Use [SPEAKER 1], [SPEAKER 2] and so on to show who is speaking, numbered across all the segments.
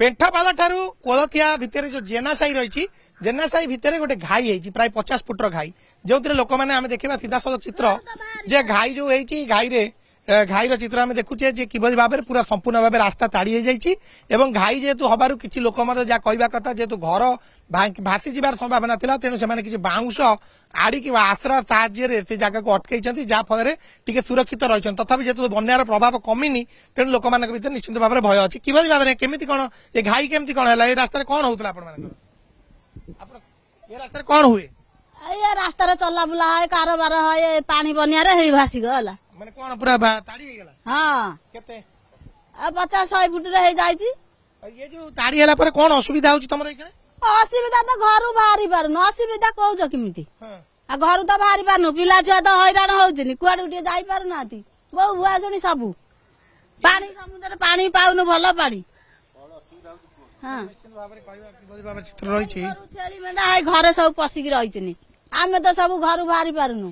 [SPEAKER 1] पेंठापाल ठारू कोलथिया भितर जो जेना साई रही जेना साई भितर गोटे घाई है प्राय 50 फुटर घाई जो लोक मैंने आम देखा सीधासल चित्र जे घाई जो है घाईर चित्र आम देखुचे किभली भाव में पूरा संपूर्ण भाव रास्ता ताड़ी हो घाई जेहेतु हबार किसी लोक जहाँ कहवा कथा जेहेतु घर भासी जबार संभावना था तेणु से किसी बाउंश आड़ी कि आश्रा साहाय्य से जगह को अटकई जहाँफल टे सुरक्षित रही तथापि जेहेतु बन्यार प्रभाव कमिनी तेणु लोक भर निश्चित भाव में भय अच्छी किभली भाव में केमी कौन ये घाई केमती कौन है रास्ता कौन होता रास्ता कौन हुए
[SPEAKER 2] ये रास्ता चला बुला है कारोबार है पानी बनिया भासी गला
[SPEAKER 1] माने कौन पूरा ताड़ी हे गेला
[SPEAKER 2] हां
[SPEAKER 1] केते
[SPEAKER 2] 50-100 फुट रे हे जाई छी
[SPEAKER 1] ये जो ताड़ी हेला पर कौन असुविधा होची तमरे इकने
[SPEAKER 2] असुविधा तो घर बाहरी पार न असुविधा कहू छ किमिति आ घर तो बाहरी पार न पिला छुआ तो हैरान होउछनी कुआड उठी जाई पार नाती बहु हुआ जणी सब पानी समुद्र पानी पाउनु भलो पानी हां निश्चित भाबरे कहबा कि बडी बाबा चित्र रही छी छेली मेंढा है घर सब पसिक रही छनी आमे तो सब घर बाहरी पारुनु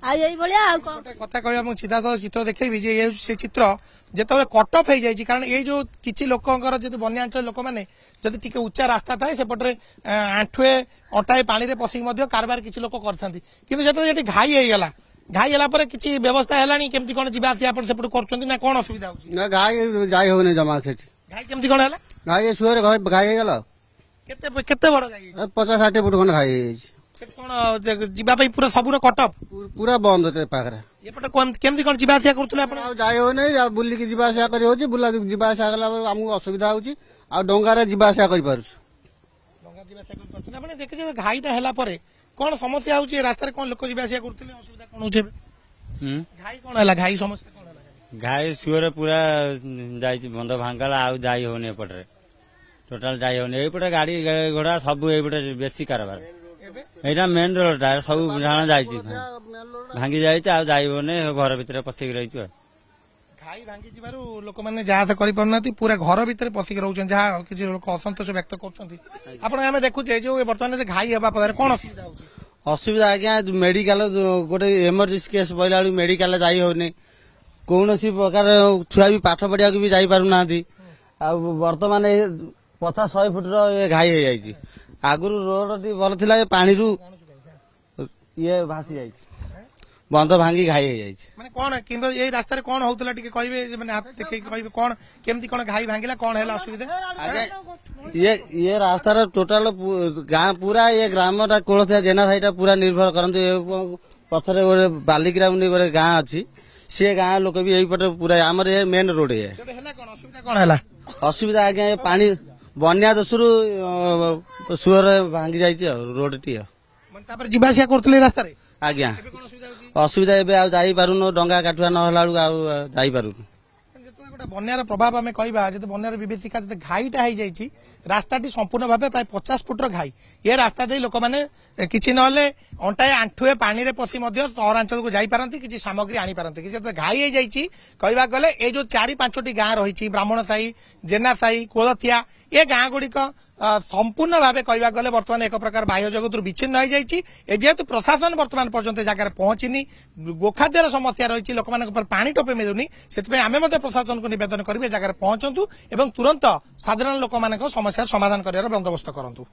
[SPEAKER 1] कथा कह सीधा चित्र देखी से चित्र जिते कट ऑफ हो जाए कारण ये जो किसी लोकर जो बन्यांचल लोक मैंने जब टी उच्चा रास्ता थाए सेपटे आंठुए अंटाए पानी पशिक कारबार किसी लोक कर घाई होगा घाई है किसी व्यवस्था है केमती कौन जावास सेपट कर कौन असुविधा हो
[SPEAKER 3] घाई जाई होने जमा
[SPEAKER 1] घाई केमती कौन है
[SPEAKER 3] घाई सुअर घाई होगा
[SPEAKER 1] केते बड़ घाई
[SPEAKER 3] 50-60 फुट खंड घाई
[SPEAKER 1] कौन जीवाई पूरा सबूर कटअप
[SPEAKER 3] पूरा बंद पाखे
[SPEAKER 1] एपटे केमती कौन जावास कर
[SPEAKER 3] जाई होने बुलिकी जावास कर बुला जावास कला आमको असुविधा होची आ डंगार जावास कर
[SPEAKER 1] देखिए घाईटा है कौन समस्या होची रास्ता कौन लोक जावास करते असुविधा कौन होचे घाई कौन है घाई समस्या कौन है
[SPEAKER 4] घाई सुअर पूरा जाई बंद भांगला आ जाई होने एपटे टोटाल जाई होने एपटे गाड़ी घोड़ा सब एपटे बेसी कारबार एटा मेन रोडटा सब जाना जाई भांगी जाई जाइबने घर भितर पसिक रही
[SPEAKER 1] घाई भांगी जिबारु लोक माने जहाँ करि परनाती पूरा घर भितर पसिक रहउछन जहाँ किछि लोक असंतोष व्यक्त करछन्ती आपण आमे देखुछे जो वर्तमान से घाई हेबा पर कोन असुविधा होछि
[SPEAKER 3] असुविधा आज्ञा मेडिकल गोटे इमरजेंसी केस पइला मेडिकल जाई होने कौनसी प्रकार छुआ भी पाठ पढ़िया भी जाई पारु नांती आ वर्तमान 50-100 फुट रो घाई हो जाई आगुरु रोड टी भल थिला पानी रु ये भासी जाई बंद भांगी घाई हो जाई
[SPEAKER 1] माने कोन किंबा ए रास्ता रे कोन होतला टिके कहबे माने हाथ देखै कहबे कोन केमती कोन घाई भांगिला कोन हैला असुविधा
[SPEAKER 3] ये रास्ता रे टोटल गां पूरा ये ग्राम रा कोलथिया जेना साइटा पूरा निर्भर करंतु पथरे गोटे बालीग्राम गोटे गां अछि से गां लोक भी एई पटे पूरा हमर ये मेन रोड है
[SPEAKER 1] असुविधा कोन हैला
[SPEAKER 3] असुविधा आज्ञा पानी बन्या दोसरु सुअर भांगी जाई रोड टी
[SPEAKER 1] जीवासिया करते रास्ता
[SPEAKER 3] आज्ञा असुविधा एबे आ जाई पारुनो डंगा काठुआ न होला जाई पारुनो
[SPEAKER 1] बन्यार प्रभाव आम कहवा जो बन्यार विभीषिका जो घाईटा हो जाए रास्ताटी संपूर्ण भाव प्राय 50 फुटर घाई ये रास्ता दे लोक मैंने किसी ना अंटाए आंठुए पानी रे पशि सहरांचल को जापारती किसी सामग्री आनीपारती किसी घाई हो जाए कहवा गले ये जो 4-5टी गाँ रही ब्राह्मण साई जेना साई कोलथिया ये गाँ गुड़िक संपूर्ण भाव कहवा गले बर्तमान एक प्रकार बाह्य जगत विच्छिन्न हो जाए जेहेतु प्रशासन बर्तमान पर्यंत जगह पहुंचनी गोखाद्यर समस्या रही लोक पानी टोपे मिलूनी से आम प्रशासन को निवेदन करेंगे जगह पहुंचतु तुरंत साधारण लोक समस्या समाधान कर बंदोबस्त करूँ।